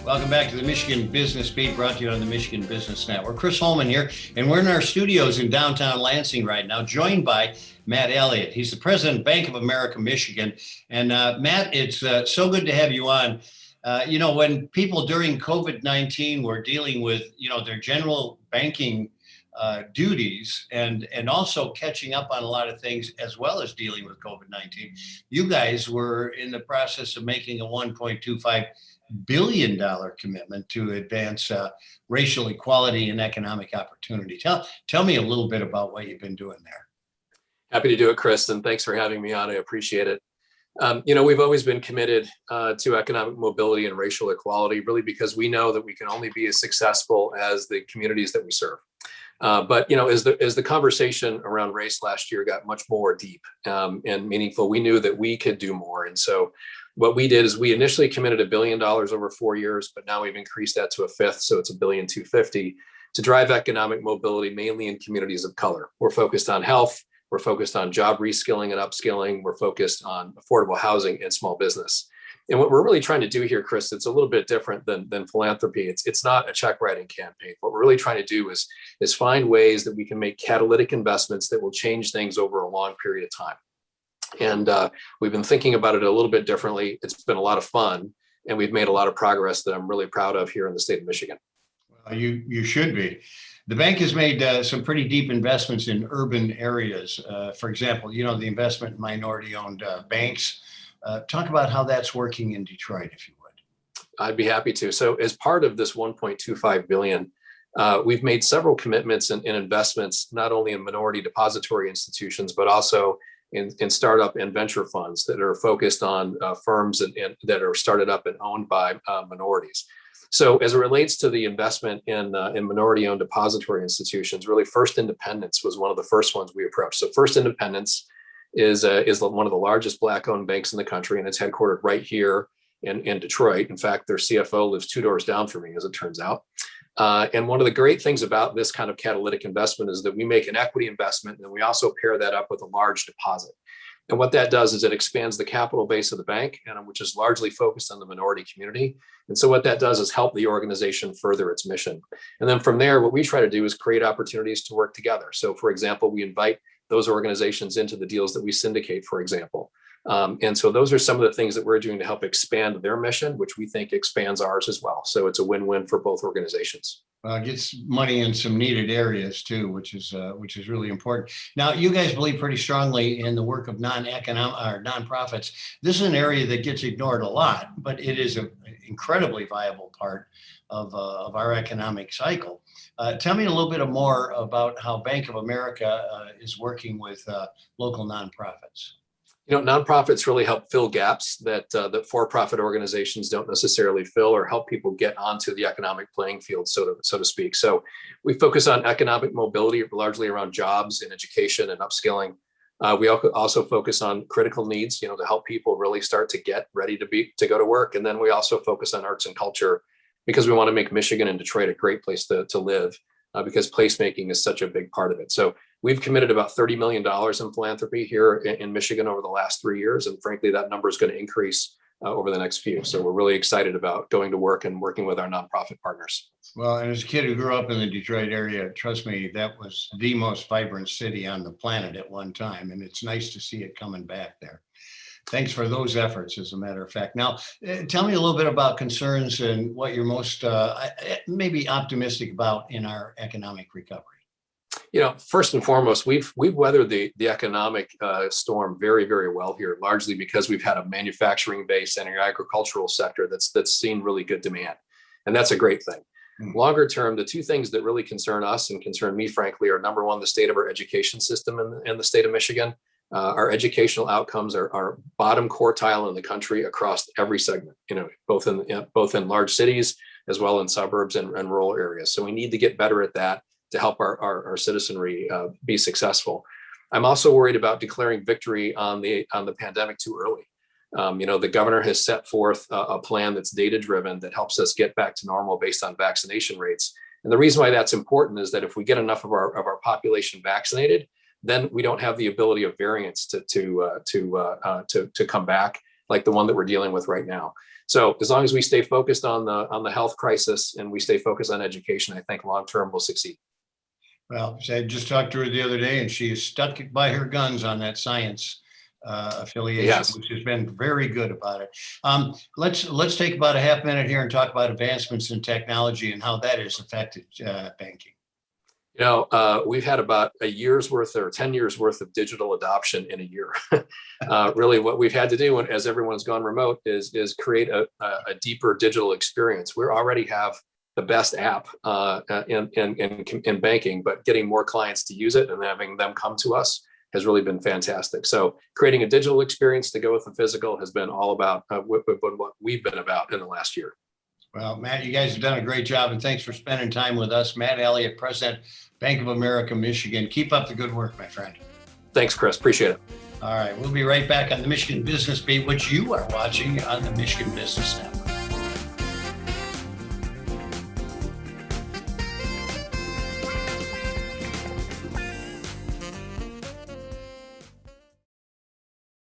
Welcome back to the Michigan Business Beat, brought to you on the Michigan Business Network. Chris Holman here, and we're in our studios in downtown Lansing right now, joined by Matt Elliott. He's the president of Bank of America, Michigan. And Matt, it's so good to have you on. When people during COVID-19 were dealing with, their general banking duties and also catching up on a lot of things, as well as dealing with COVID-19, you guys were in the process of making a $1.25 billion commitment to advance racial equality and economic opportunity. Tell me a little bit about what you've been doing there. Happy to do it, Chris, and thanks for having me on. I appreciate it. We've always been committed to economic mobility and racial equality, really because we know that we can only be as successful as the communities that we serve. But as the conversation around race last year got much more deep and meaningful, we knew that we could do more. And so what we did is we initially committed $1 billion over 4 years, but now we've increased that to a fifth. So it's $1.25 billion to drive economic mobility, mainly in communities of color. We're focused on health. We're focused on job reskilling and upskilling. We're focused on affordable housing and small business. And what we're really trying to do here, Chris, it's a little bit different than philanthropy. It's not a check writing campaign. What we're really trying to do is find ways that we can make catalytic investments that will change things over a long period of time. And we've been thinking about it a little bit differently. It's been a lot of fun, and we've made a lot of progress that I'm really proud of here in the state of Michigan. Well, you should be. The bank has made some pretty deep investments in urban areas. For example, the investment in minority-owned banks. Talk about how that's working in Detroit, if you would. I'd be happy to. So as part of this $1.25 billion, we've made several commitments and investments, not only in minority depository institutions, but also in startup and venture funds that are focused on firms and that are started up and owned by minorities. So as it relates to the investment in minority-owned depository institutions, really First Independence was one of the first ones we approached. So First Independence is one of the largest Black-owned banks in the country, and it's headquartered right here in Detroit. In fact, their CFO lives 2 doors down from me, as it turns out. And one of the great things about this kind of catalytic investment is that we make an equity investment, and we also pair that up with a large deposit. And what that does is it expands the capital base of the bank, which is largely focused on the minority community. And so what that does is help the organization further its mission. And then from there, what we try to do is create opportunities to work together. So for example, we invite those organizations into the deals that we syndicate, for example. And so those are some of the things that we're doing to help expand their mission, which we think expands ours as well. So it's a win-win for both organizations. Well, it gets money in some needed areas too, which is really important. Now, you guys believe pretty strongly in the work of nonprofits. This is an area that gets ignored a lot, but it is an incredibly viable part of our economic cycle. Tell me a little bit more about how Bank of America is working with local nonprofits. Nonprofits really help fill gaps that for-profit organizations don't necessarily fill, or help people get onto the economic playing field, so to speak. So we focus on economic mobility, largely around jobs and education and upskilling. We also focus on critical needs, to help people really start to get ready to go to work. And then we also focus on arts and culture, because we want to make Michigan and Detroit a great place to live, because placemaking is such a big part of it. So we've committed about $30 million in philanthropy here in Michigan over the last 3 years. And frankly, that number is going to increase over the next few. So we're really excited about going to work and working with our nonprofit partners. Well, and as a kid who grew up in the Detroit area, trust me, that was the most vibrant city on the planet at one time. And it's nice to see it coming back there. Thanks for those efforts, as a matter of fact. Now, tell me a little bit about concerns and what you're most maybe optimistic about in our economic recovery. First and foremost, we've weathered the economic storm very, very well here, largely because we've had a manufacturing base and an agricultural sector that's seen really good demand. And that's a great thing. Longer term, the two things that really concern us and concern me, frankly, are number one, the state of our education system in the state of Michigan. Our educational outcomes are bottom quartile in the country across every segment, both in large cities as well in suburbs and rural areas. So we need to get better at that to help our citizenry be successful. I'm also worried about declaring victory on the pandemic too early. The governor has set forth a plan that's data-driven that helps us get back to normal based on vaccination rates. And the reason why that's important is that if we get enough of our population vaccinated, then we don't have the ability of variants to come back like the one that we're dealing with right now. So as long as we stay focused on the health crisis and we stay focused on education, I think long term we'll succeed. Well, I just talked to her the other day, and she is stuck by her guns on that science affiliation, Yes. which has been very good about it. Let's take about a half minute here and talk about advancements in technology and how that has affected banking. We've had about a year's worth or 10 years worth of digital adoption in a year. Really, what we've had to do as everyone's gone remote is create a deeper digital experience. We already have the best app in banking, but getting more clients to use it and having them come to us has really been fantastic. So creating a digital experience to go with the physical has been all about what we've been about in the last year. Well, Matt, you guys have done a great job, and thanks for spending time with us. Matt Elliott, President, Bank of America, Michigan. Keep up the good work, my friend. Thanks, Chris. Appreciate it. All right. We'll be right back on the Michigan Business Beat, which you are watching on the Michigan Business Network.